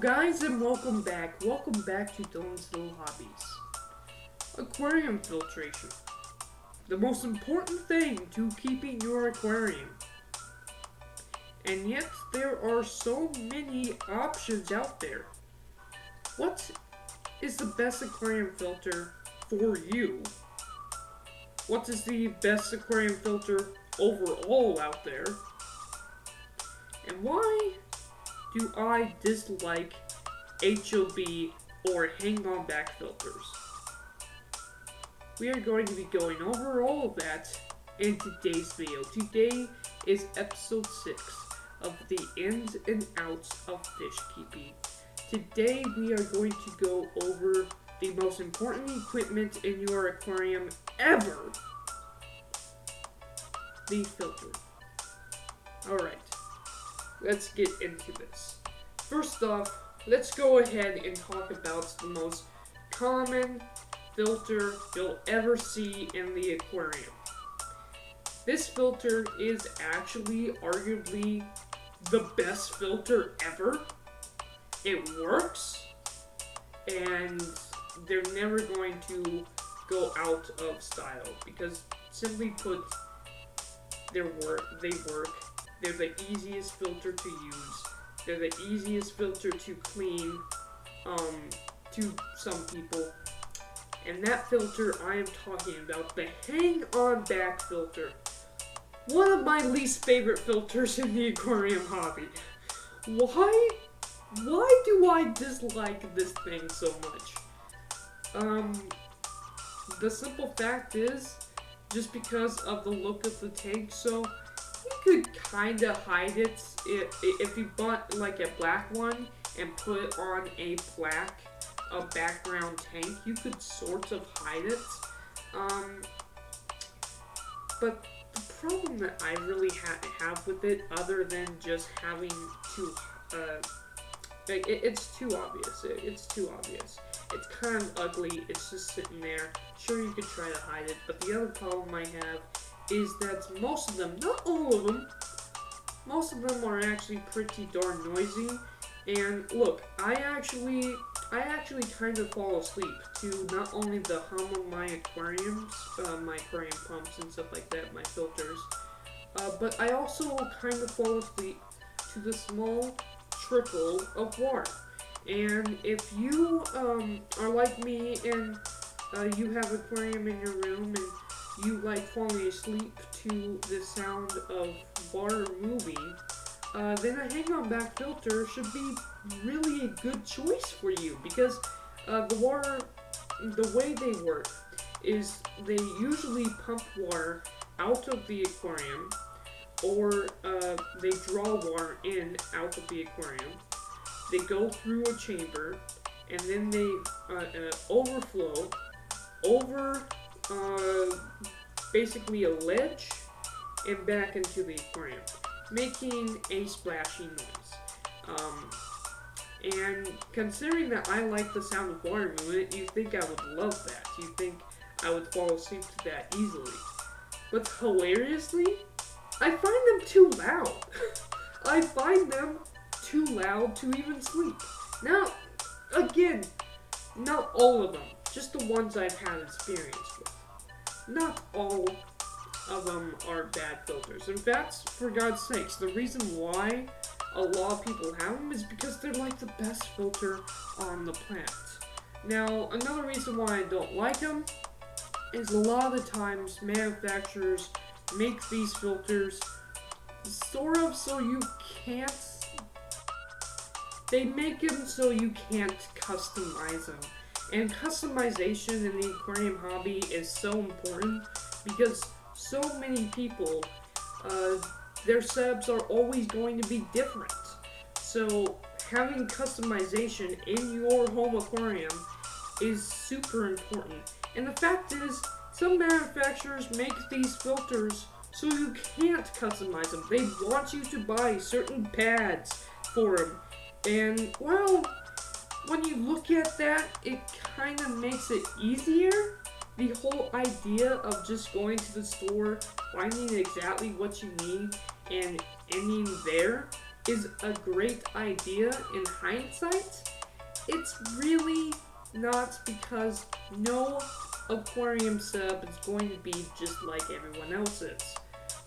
guys, and welcome back. Welcome back to Dylan's Little Hobbies. Aquarium filtration. The most important thing to keeping your aquarium. And yet, there are so many options out there. What is the best aquarium filter for you? What is the best aquarium filter overall out there? And why do I dislike HOB or hang-on back filters? We are going to be going over all of that in today's video. Today is episode 6 of the ins and outs of fish keeping. Today we are going to go over the most important equipment in your aquarium ever. The filter. Alright, let's get into this. First off, let's go ahead and talk about the most common filter you'll ever see in the aquarium. This filter is actually arguably the best filter ever. It works, and they're never going to go out of style because, simply put, they work. They're the easiest filter to use. They're the easiest filter to clean to some people. And that filter I am talking about, the hang-on back filter. One of my least favorite filters in the aquarium hobby. Why do I dislike this thing so much? The simple fact is, just because of the look of the tank, so you could kinda hide it if you bought like a black one and put on a black background tank, you could sort of hide it. But the problem that I really have with it, other than just having to, it's too obvious. It's too obvious. It's kind of ugly. It's just sitting there. Sure, you could try to hide it, but the other problem I have is that most of them, not all of them, most of them are actually pretty darn noisy. And look, I actually kind of fall asleep to not only the hum of my aquariums, my aquarium pumps and stuff like that, my filters, but I also kind of fall asleep to the small trickle of water. And if you are like me and you have an aquarium in your room and you like falling asleep to the sound of water moving, then a hang-on back filter should be really a good choice for you, because the way they work is they usually pump water out of the aquarium, or they draw water in out of the aquarium. They go through a chamber, and then they overflow over basically a ledge and back into the aquarium, making a splashy noise. And considering that I like the sound of water movement, you think I would love that. You think I would fall asleep to that easily. But hilariously, I find them too loud. I find them too loud to even sleep. Now, again, not all of them, just the ones I've had experience with. Not all of them are bad filters. In fact, for God's sakes, the reason why a lot of people have them is because they're like the best filter on the planet. Now, another reason why I don't like them is a lot of the times manufacturers make these filters sort of so you can't. They make them so you can't customize them. And customization in the aquarium hobby is so important because so many people, their setups are always going to be different. So having customization in your home aquarium is super important. And the fact is, some manufacturers make these filters so you can't customize them. They want you to buy certain pads for them. And, well, when you look at that, it kind of makes it easier. The whole idea of just going to the store, finding exactly what you need, and ending there is a great idea in hindsight, it's really not, because no aquarium setup is going to be just like everyone else's.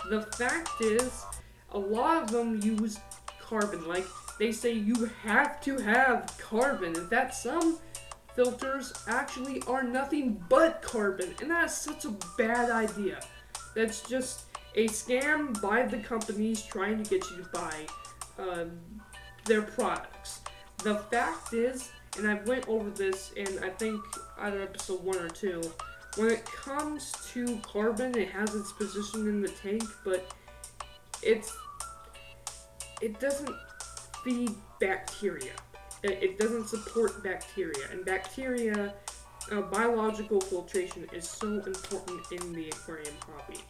The fact is, a lot of them use carbon. Like, they say you have to have carbon. In fact, some filters actually are nothing but carbon, and that is such a bad idea. That's just a scam by the companies trying to get you to buy their products. The fact is, and I went over this in, I think, either episode 1 or 2, when it comes to carbon, it has its position in the tank, but it doesn't feed bacteria. It doesn't support bacteria, and bacteria, biological filtration is so important in the aquarium hobby.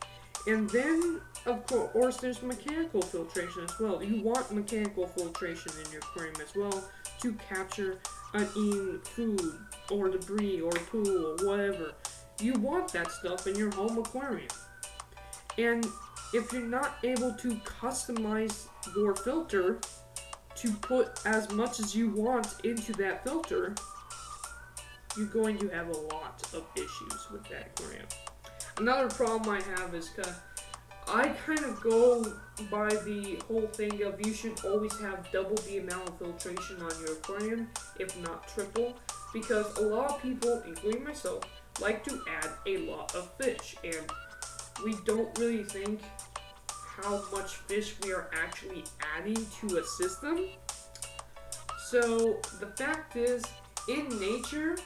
And then, of course, there's mechanical filtration as well. You want mechanical filtration in your aquarium as well to capture uneaten food or debris or poo or whatever. You want that stuff in your home aquarium. And if you're not able to customize your filter to put as much as you want into that filter, you're going to have a lot of issues with that aquarium. Another problem I have is I kind of go by the whole thing of you should always have double the amount of filtration on your aquarium, if not triple, because a lot of people, including myself, like to add a lot of fish, and we don't really think how much fish we are actually adding to a system. So the fact is, in nature,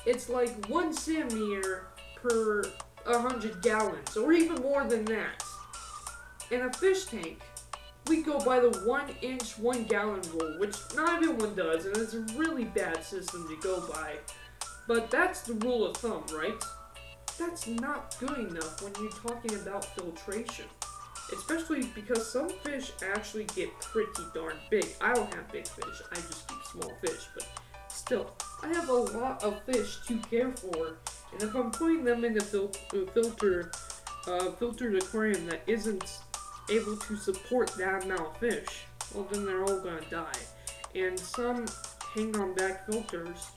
it's like 1 centimeter per 100 gallons, or even more than that. In a fish tank, we go by the 1 inch, 1 gallon rule, which not everyone does, and it's a really bad system to go by. But that's the rule of thumb, right? That's not good enough when you're talking about filtration. Especially because some fish actually get pretty darn big. I don't have big fish, I just keep small fish, but still, I have a lot of fish to care for, and if I'm putting them in a filtered aquarium that isn't able to support that amount of fish, well then they're all gonna die. And some hang-on back filters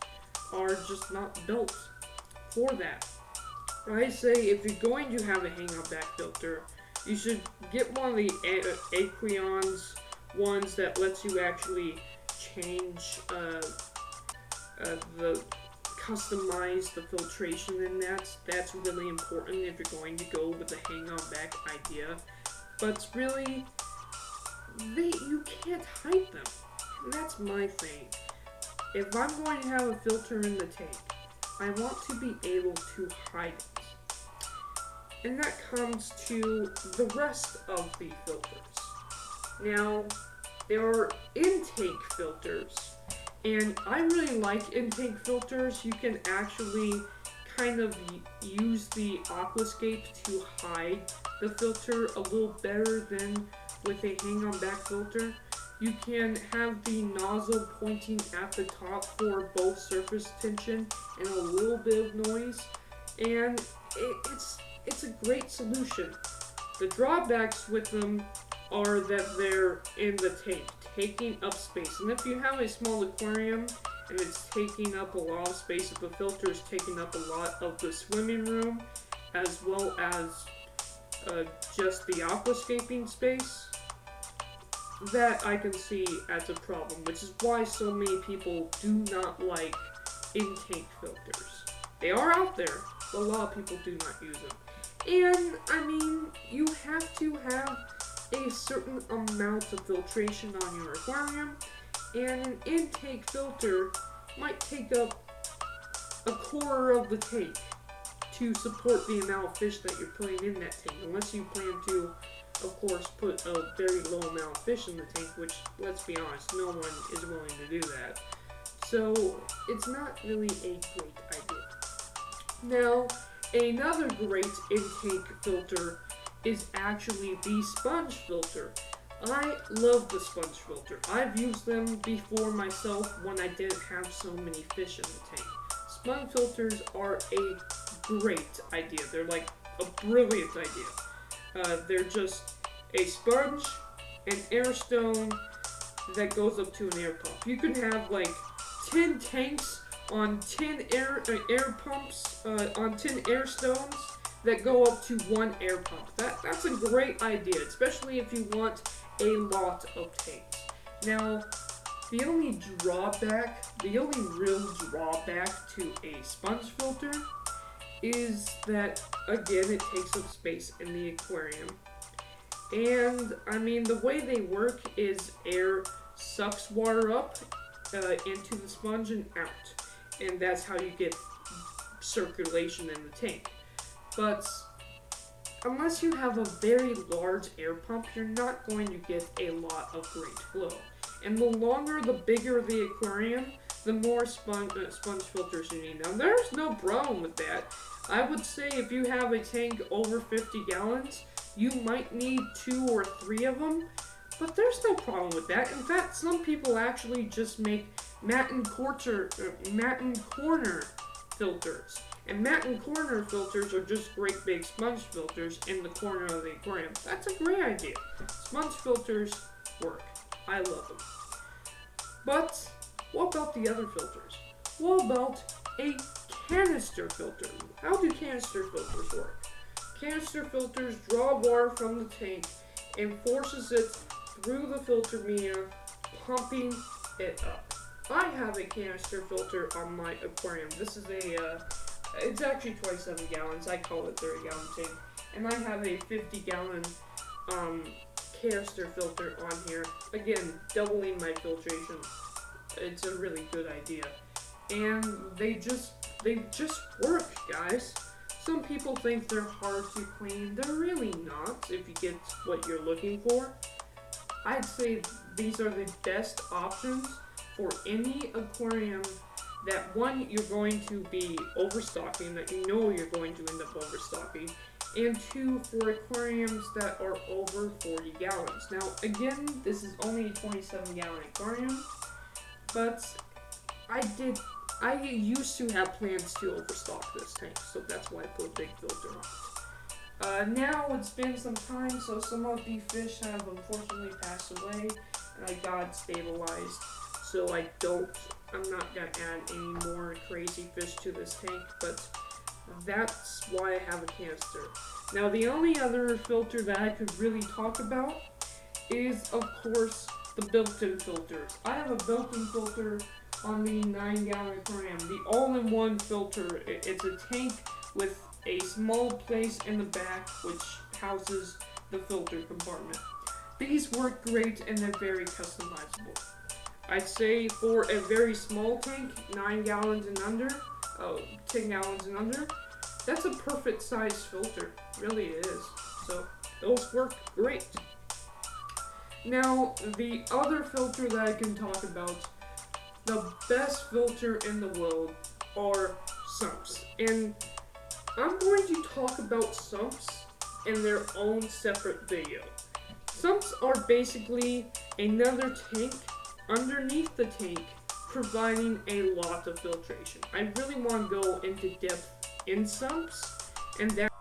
are just not built for that. I say if you're going to have a hang-on back filter, you should get one of the aqarium ones that lets you actually change customize the filtration, and that's really important if you're going to go with the hang-on back idea. But really, you can't hide them, and that's my thing. If I'm going to have a filter in the tank, I want to be able to hide it. And that comes to the rest of the filters. Now, there are intake filters, and I really like intake filters. You can actually kind of use the aquascape to hide the filter a little better than with a hang-on back filter. You can have the nozzle pointing at the top for both surface tension and a little bit of noise, and it's a great solution. The drawbacks with them are that they're in the tank, taking up space. And if you have a small aquarium and it's taking up a lot of space, if the filter is taking up a lot of the swimming room, as well as just the aquascaping space, that I can see as a problem, which is why so many people do not like intake filters. They are out there, but a lot of people do not use them. And, I mean, you have to have a certain amount of filtration on your aquarium, and an intake filter might take up a quarter of the tank to support the amount of fish that you're putting in that tank, unless you plan to, of course, put a very low amount of fish in the tank, which, let's be honest, no one is willing to do that. So, it's not really a great idea. Now, another great intake filter is actually the sponge filter. I love the sponge filter. I've used them before myself when I didn't have so many fish in the tank. Sponge filters are a great idea. They're like a brilliant idea. They're just a sponge, an air stone, that goes up to an air pump. You can have like 10 tanks on 10 air pumps, on 10 air stones that go up to one air pump. That's a great idea, especially if you want a lot of tanks. Now, the only real drawback to a sponge filter is that, again, it takes up space in the aquarium. And, I mean, the way they work is air sucks water up into the sponge and out. And that's how you get circulation in the tank. But unless you have a very large air pump, you're not going to get a lot of great flow. And the longer, the bigger the aquarium, the more sponge filters you need. Now, there's no problem with that. I would say if you have a tank over 50 gallons, you might need 2 or 3 of them, but there's no problem with that. In fact, some people actually just make mat and corner filters. And mat and corner filters are just great big sponge filters in the corner of the aquarium. That's a great idea. Sponge filters work. I love them. But what about the other filters? What about a canister filter? How do canister filters work? Canister filters draw water from the tank and forces it through the filter media, pumping it up. I have a canister filter on my aquarium. This is it's actually 27 gallons. I call it 30 gallon tank. And I have a 50 gallon canister filter on here. Again, doubling my filtration. It's a really good idea. And they just work, guys. Some people think they're hard to clean. They're really not, if you get what you're looking for. I'd say these are the best options for any aquarium that, one, you're going to be overstocking, that you know you're going to end up overstocking, and 2, for aquariums that are over 40 gallons. Now, again, this is only a 27 gallon aquarium, but I used to have plans to overstock this tank, so that's why I put a big filter on it. Now it's been some time, so some of the fish have unfortunately passed away, and I got stabilized, so I'm not gonna add any more crazy fish to this tank, but that's why I have a canister. Now, the only other filter that I could really talk about is, of course, the built-in filters. I have a built-in filter on the 9 gallon aquarium, the all-in-one filter. It's a tank with a small place in the back which houses the filter compartment. These work great and they're very customizable. I'd say for a very small tank, 9 gallons and under, 10 gallons and under, that's a perfect size filter, really it is. So those work great. Now, the other filter that I can talk about, the best filter in the world, are sumps. And I'm going to talk about sumps in their own separate video. Sumps are basically another tank underneath the tank, providing a lot of filtration. I really want to go into depth in sumps, and that.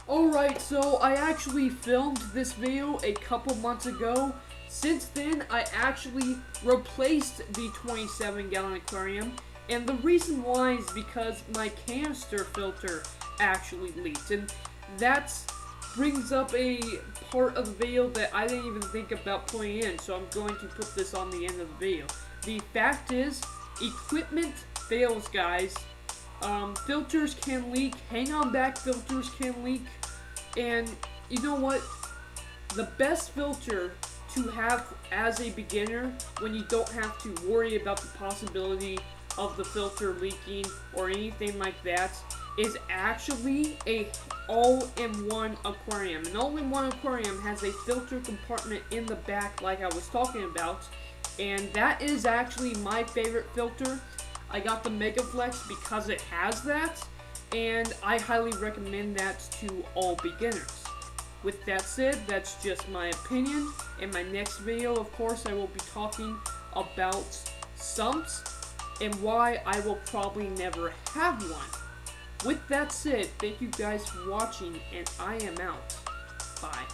Alright, so I actually filmed this video a couple months ago. Since then, I actually replaced the 27 gallon aquarium, and the reason why is because my canister filter actually leaked, and that brings up a part of the video that I didn't even think about putting in, so I'm going to put this on the end of the video. The fact is, equipment fails, guys. Filters can leak, hang-on back filters can leak, and you know what? The best filter to have as a beginner, when you don't have to worry about the possibility of the filter leaking or anything like that, is actually a all-in-one aquarium. An all-in-one aquarium has a filter compartment in the back like I was talking about, and that is actually my favorite filter. I got the Mega Flex because it has that, and I highly recommend that to all beginners. With that said, that's just my opinion. In my next video, of course, I will be talking about sumps and why I will probably never have one. With that said, thank you guys for watching, and I am out. Bye.